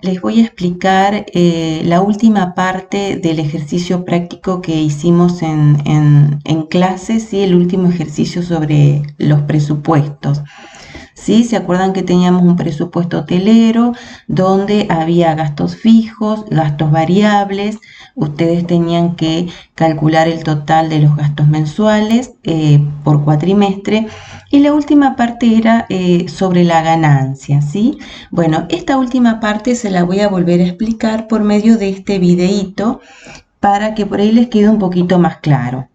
Les voy a explicar la última parte del ejercicio práctico que hicimos en clase, ¿sí? El último ejercicio sobre los presupuestos. ¿Sí? ¿Se acuerdan que teníamos un presupuesto hotelero donde había gastos fijos, gastos variables? Ustedes tenían que calcular el total de los gastos mensuales por cuatrimestre. Y la última parte era sobre la ganancia, ¿sí? Bueno, esta última parte se la voy a volver a explicar por medio de este videíto para que por ahí les quede un poquito más claro.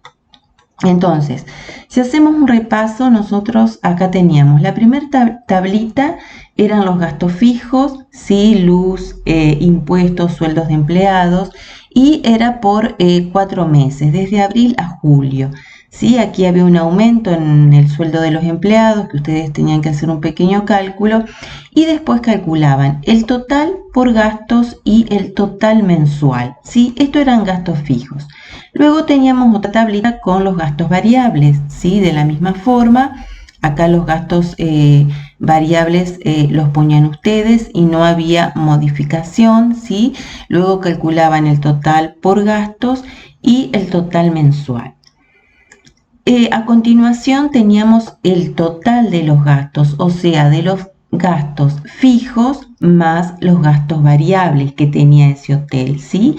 Entonces, si hacemos un repaso, nosotros acá teníamos la primera tablita, eran los gastos fijos, ¿sí? Luz, impuestos, sueldos de empleados, y era por 4 meses, desde abril a julio. ¿Sí? Aquí había un aumento en el sueldo de los empleados, que ustedes tenían que hacer un pequeño cálculo, y después calculaban el total por gastos y el total mensual, ¿sí? Esto eran gastos fijos. Luego teníamos otra tablita con los gastos variables, ¿sí? De la misma forma, acá los gastos variables los ponían ustedes y no había modificación, ¿sí? Luego calculaban el total por gastos y el total mensual. A continuación teníamos el total de los gastos, o sea, de los gastos fijos más los gastos variables que tenía ese hotel, ¿sí?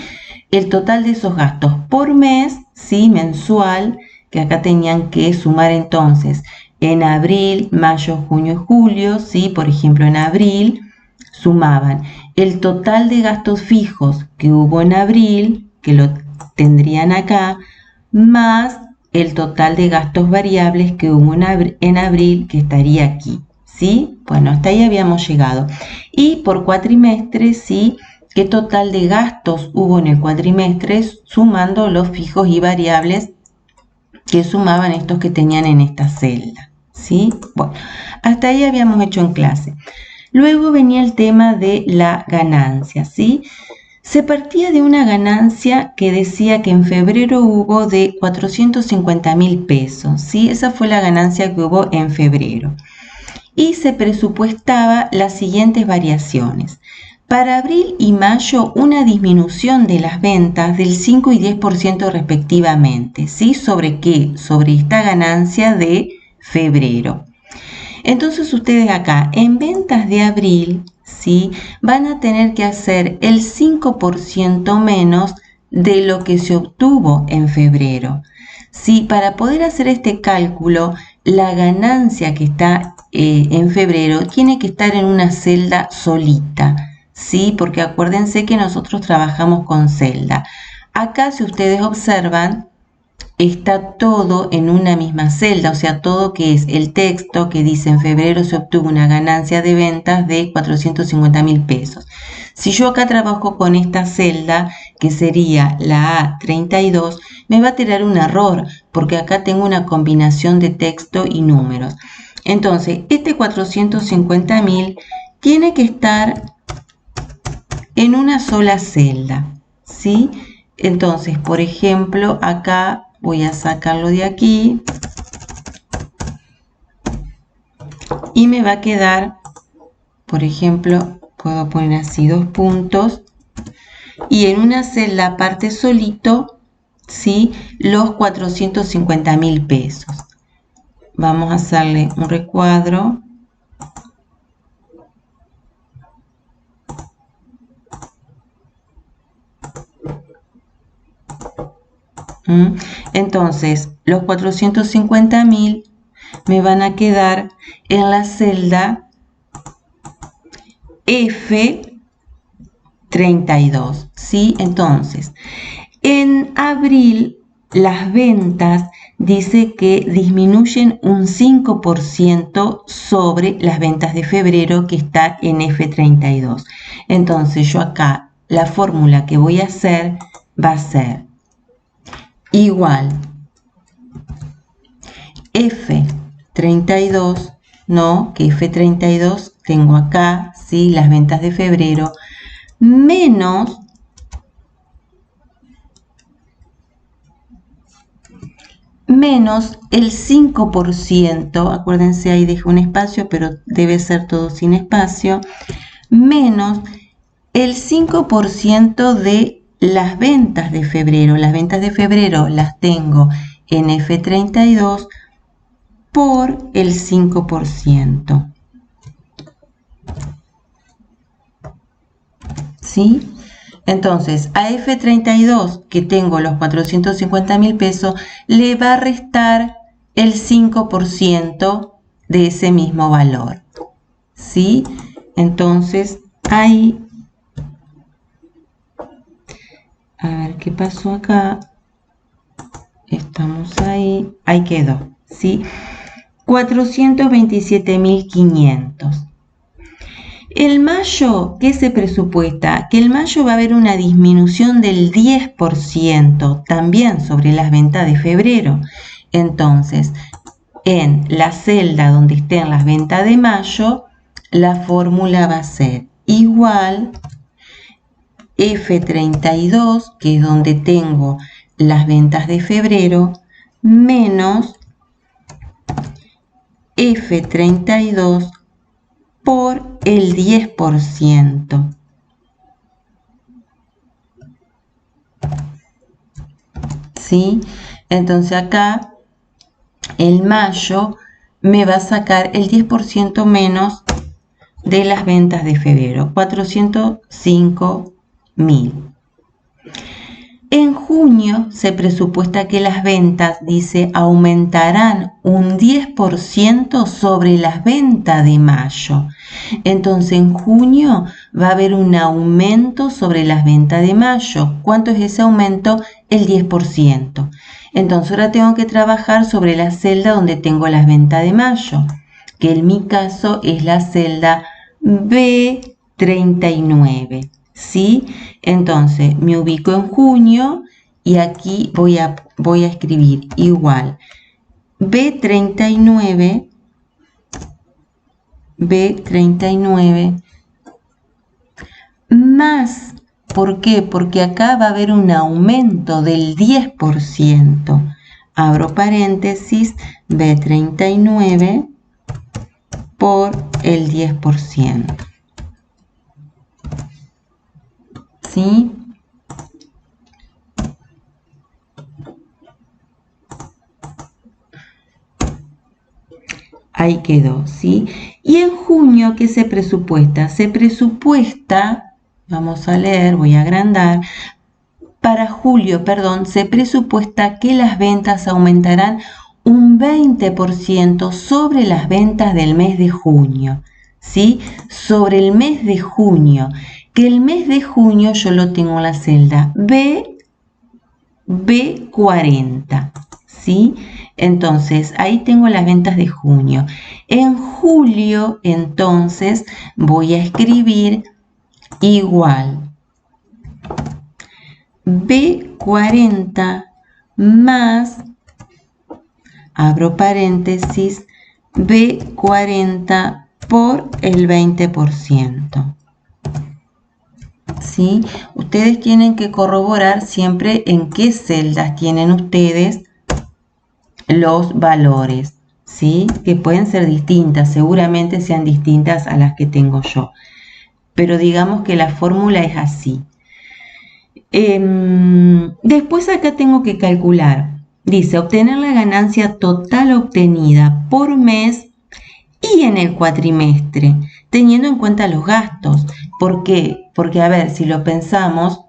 El total de esos gastos por mes, ¿sí? Mensual, que acá tenían que sumar entonces en abril, mayo, junio y julio, ¿sí? Por ejemplo, en abril sumaban el total de gastos fijos que hubo en abril, que lo tendrían acá, más el total de gastos variables que hubo en abril, que estaría aquí, ¿sí? Bueno, hasta ahí habíamos llegado. Y por cuatrimestre, ¿sí? ¿Qué total de gastos hubo en el cuatrimestre? Sumando los fijos y variables que sumaban estos que tenían en esta celda, ¿sí? Bueno, hasta ahí habíamos hecho en clase. Luego venía el tema de la ganancia, ¿sí? Se partía de una ganancia que decía que en febrero hubo de 450.000 pesos, ¿sí? Esa fue la ganancia que hubo en febrero. Y se presupuestaba las siguientes variaciones. Para abril y mayo, una disminución de las ventas del 5 y 10% respectivamente, ¿sí? ¿Sobre qué? Sobre esta ganancia de febrero. Entonces ustedes acá, en ventas de abril, ¿sí? Van a tener que hacer el 5% menos de lo que se obtuvo en febrero. ¿Sí? Para poder hacer este cálculo, la ganancia que está en febrero tiene que estar en una celda solita, ¿sí? Porque acuérdense que nosotros trabajamos con celda. Acá, si ustedes observan, está todo en una misma celda, o sea, todo que es el texto que dice en febrero se obtuvo una ganancia de ventas de 450.000 pesos. Si yo acá trabajo con esta celda, que sería la A32, me va a tirar un error, porque acá tengo una combinación de texto y números. Entonces, este 450.000 tiene que estar en una sola celda, ¿sí? Entonces, por ejemplo, acá voy a sacarlo de aquí y me va a quedar, por ejemplo, puedo poner así 2 puntos y en una celda aparte solito, ¿sí? Los 450.000 pesos. Vamos a hacerle un recuadro. Entonces, los 450.000 me van a quedar en la celda F32, ¿sí? Entonces, en abril las ventas dice que disminuyen un 5% sobre las ventas de febrero, que está en F32. Entonces, yo acá la fórmula que voy a hacer va a ser igual F32, ¿no? Que F32 tengo acá, ¿sí? Las ventas de febrero, menos el 5%, acuérdense ahí dejé un espacio, pero debe ser todo sin espacio, menos el 5% de las ventas de febrero. Las ventas de febrero las tengo en F32 por el 5%. ¿Sí? Entonces, a F32, que tengo los 450.000 pesos, le va a restar el 5% de ese mismo valor. ¿Sí? Entonces, ahí, a ver qué pasó acá. Estamos ahí, ahí quedó, ¿sí? 427.500. El mayo, ¿qué se presupuesta? Que el mayo va a haber una disminución del 10% también sobre las ventas de febrero. Entonces, en la celda donde estén las ventas de mayo, la fórmula va a ser igual F32, que es donde tengo las ventas de febrero, menos F32 por el 10%. ¿Sí? Entonces acá el mayo me va a sacar el 10% menos de las ventas de febrero, 405.000. En junio se presupuesta que las ventas, dice, aumentarán un 10% sobre las ventas de mayo. Entonces en junio va a haber un aumento sobre las ventas de mayo. ¿Cuánto es ese aumento? El 10%. Entonces ahora tengo que trabajar sobre la celda donde tengo las ventas de mayo, que en mi caso es la celda B39. ¿Sí? Entonces me ubico en junio y aquí voy a escribir igual B39 más, ¿por qué? Porque acá va a haber un aumento del 10%. Abro paréntesis, B39 por el 10%. ¿Sí? Ahí quedó, ¿sí? Y en junio, ¿qué se presupuesta? Se presupuesta, vamos a leer, voy a agrandar, para julio, perdón, se presupuesta que las ventas aumentarán un 20% sobre las ventas del mes de junio, ¿sí? Sobre el mes de junio, que el mes de junio yo lo tengo en la celda B40, ¿sí? Entonces, ahí tengo las ventas de junio. En julio, entonces, voy a escribir igual B40 más, abro paréntesis, B40 por el 20%. ¿Sí? Ustedes tienen que corroborar siempre en qué celdas tienen ustedes los valores, ¿sí? Que pueden ser distintas, seguramente sean distintas a las que tengo yo. Pero digamos que la fórmula es así. Después acá tengo que calcular. Dice, obtener la ganancia total obtenida por mes y en el cuatrimestre, teniendo en cuenta los gastos. ¿Por qué? Porque, a ver, si lo pensamos,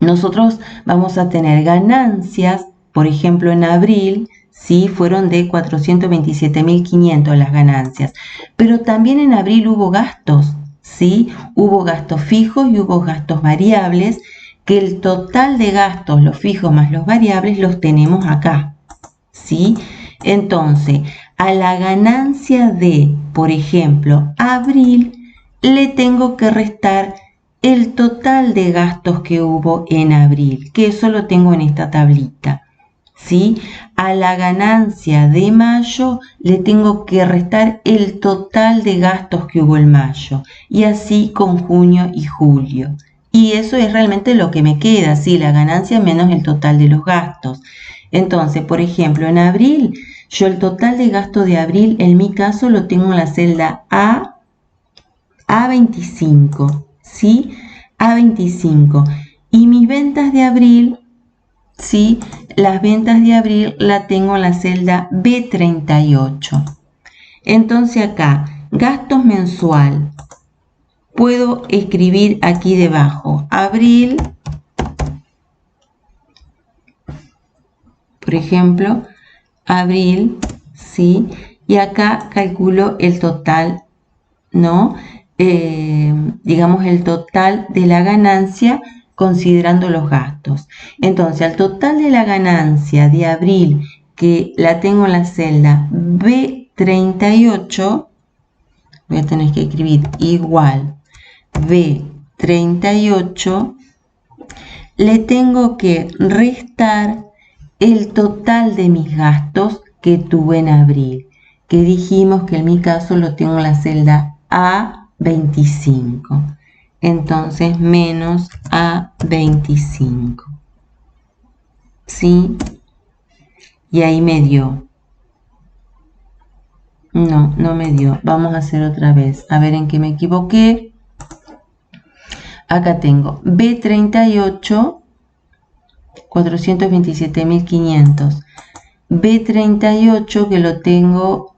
nosotros vamos a tener ganancias, por ejemplo, en abril, ¿sí? Fueron de 427.500 las ganancias, pero también en abril hubo gastos, ¿sí? Hubo gastos fijos y hubo gastos variables, que el total de gastos, los fijos más los variables, los tenemos acá, ¿sí? Entonces, a la ganancia de, por ejemplo, abril, le tengo que restar el total de gastos que hubo en abril, que eso lo tengo en esta tablita, ¿sí? A la ganancia de mayo le tengo que restar el total de gastos que hubo en mayo, y así con junio y julio. Y eso es realmente lo que me queda, ¿sí? La ganancia menos el total de los gastos. Entonces, por ejemplo, en abril, yo el total de gasto de abril, en mi caso, lo tengo en la celda A25, ¿sí? A25. Y mis ventas de abril, ¿sí? Las ventas de abril la tengo en la celda B38. Entonces acá, gastos mensual. Puedo escribir aquí debajo, abril, por ejemplo, abril, ¿sí? Y acá calculo el total, ¿no? Digamos el total de la ganancia considerando los gastos. Entonces, al total de la ganancia de abril, que la tengo en la celda B38, voy a tener que escribir igual B38, le tengo que restar el total de mis gastos que tuve en abril, que dijimos que en mi caso lo tengo en la celda A25. Entonces, menos A25. ¿Sí? Y ahí me dio. No, no me dio. Vamos a hacer otra vez. A ver en qué me equivoqué. Acá tengo B38, 427.500. B38 que lo tengo,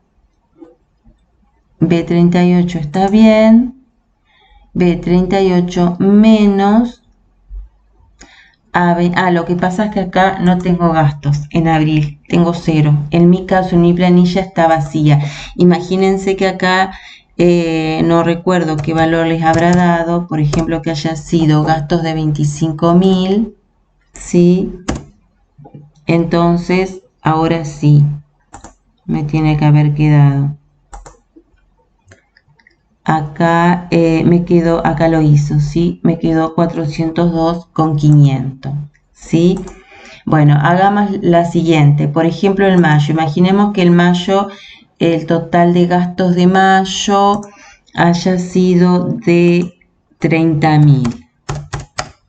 B38 está bien. B38 menos lo que pasa es que acá no tengo gastos en abril, tengo 0. En mi caso, en mi planilla está vacía. Imagínense que acá no recuerdo qué valor les habrá dado, por ejemplo, que haya sido gastos de 25.000, ¿sí? Entonces, ahora sí, me tiene que haber quedado. Acá me quedó, acá lo hizo, ¿sí? Me quedó 402,500, ¿sí? Bueno, hagamos la siguiente. Por ejemplo, el mayo. Imaginemos que el mayo, el total de gastos de mayo haya sido de 30.000,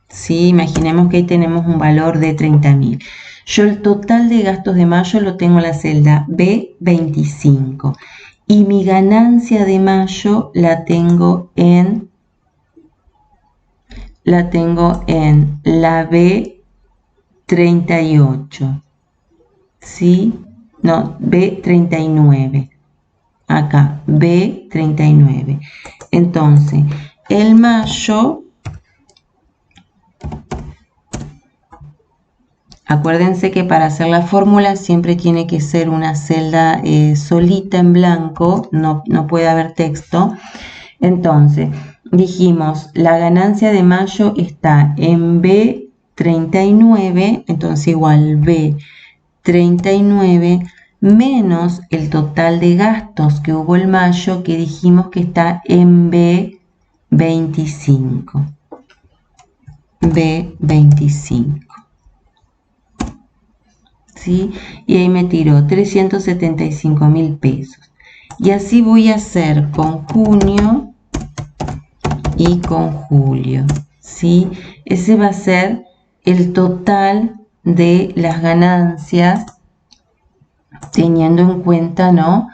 ¿sí? Imaginemos que ahí tenemos un valor de 30.000. Yo el total de gastos de mayo lo tengo en la celda B25. Y mi ganancia de mayo la tengo en la B38, ¿sí? No, B39, acá, B39. Entonces, el mayo, acuérdense que para hacer la fórmula siempre tiene que ser una celda solita en blanco, no puede haber texto. Entonces, dijimos, la ganancia de mayo está en B39, entonces igual B39 menos el total de gastos que hubo en mayo, que dijimos que está en B25. B25. ¿Sí? Y ahí me tiró 375.000 pesos. Y así voy a hacer con junio y con julio, ¿sí? Ese va a ser el total de las ganancias teniendo en cuenta, ¿no?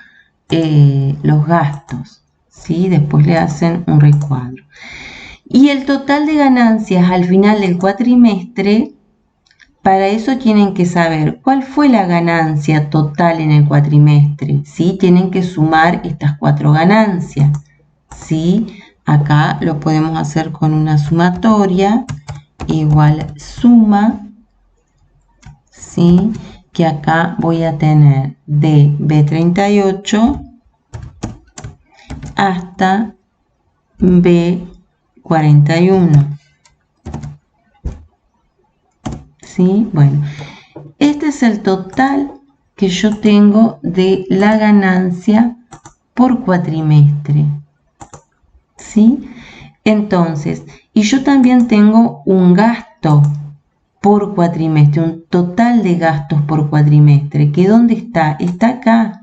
Los gastos, ¿sí? Después le hacen un recuadro. Y el total de ganancias al final del cuatrimestre, para eso tienen que saber cuál fue la ganancia total en el cuatrimestre, ¿sí? Tienen que sumar estas 4 ganancias, ¿sí? Acá lo podemos hacer con una sumatoria, igual suma, ¿sí? Que acá voy a tener de B38 hasta B41. ¿Sí? Bueno, este es el total que yo tengo de la ganancia por cuatrimestre, ¿sí? Entonces, y yo también tengo un gasto por cuatrimestre, un total de gastos por cuatrimestre, que ¿dónde está? Está acá,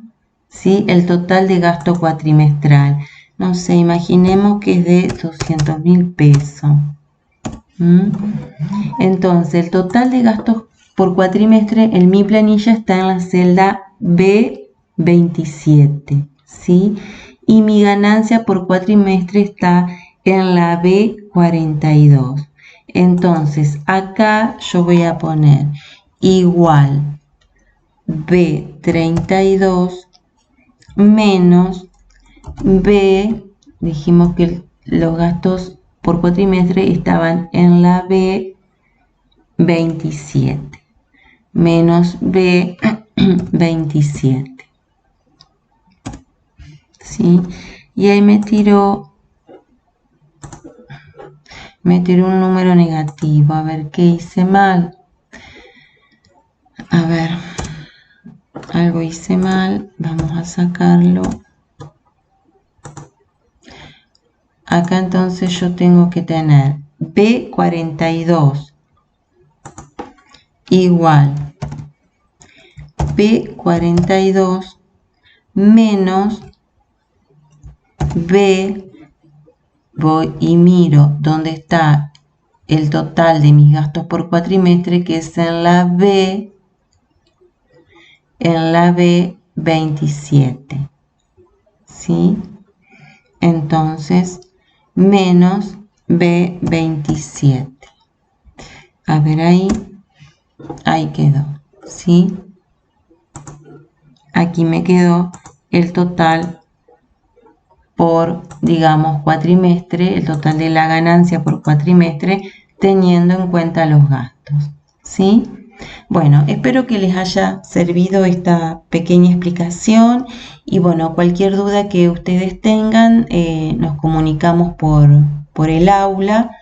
¿sí? El total de gasto cuatrimestral. No sé, imaginemos que es de 200.000 pesos. Entonces, el total de gastos por cuatrimestre en mi planilla está en la celda B27, ¿sí? y mi ganancia por cuatrimestre está en la B42. Entonces acá yo voy a poner igual B32 menos B, dijimos que los gastos por cuatrimestre estaban en la B27 menos B27. ¿Sí? Y ahí me tiró un número negativo. A ver, ¿qué hice mal? A ver, algo hice mal. Vamos a sacarlo. Acá entonces yo tengo que tener B42 igual B42 menos B, voy y miro dónde está el total de mis gastos por cuatrimestre, que es en la B27, ¿sí? Entonces, menos B27. A ver ahí quedó, ¿sí? Aquí me quedó el total por, digamos, cuatrimestre, el total de la ganancia por cuatrimestre, teniendo en cuenta los gastos, ¿sí? Bueno, espero que les haya servido esta pequeña explicación y bueno, cualquier duda que ustedes tengan, nos comunicamos por el aula.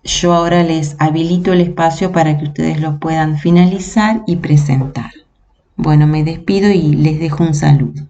Yo ahora les habilito el espacio para que ustedes lo puedan finalizar y presentar. Bueno, me despido y les dejo un saludo.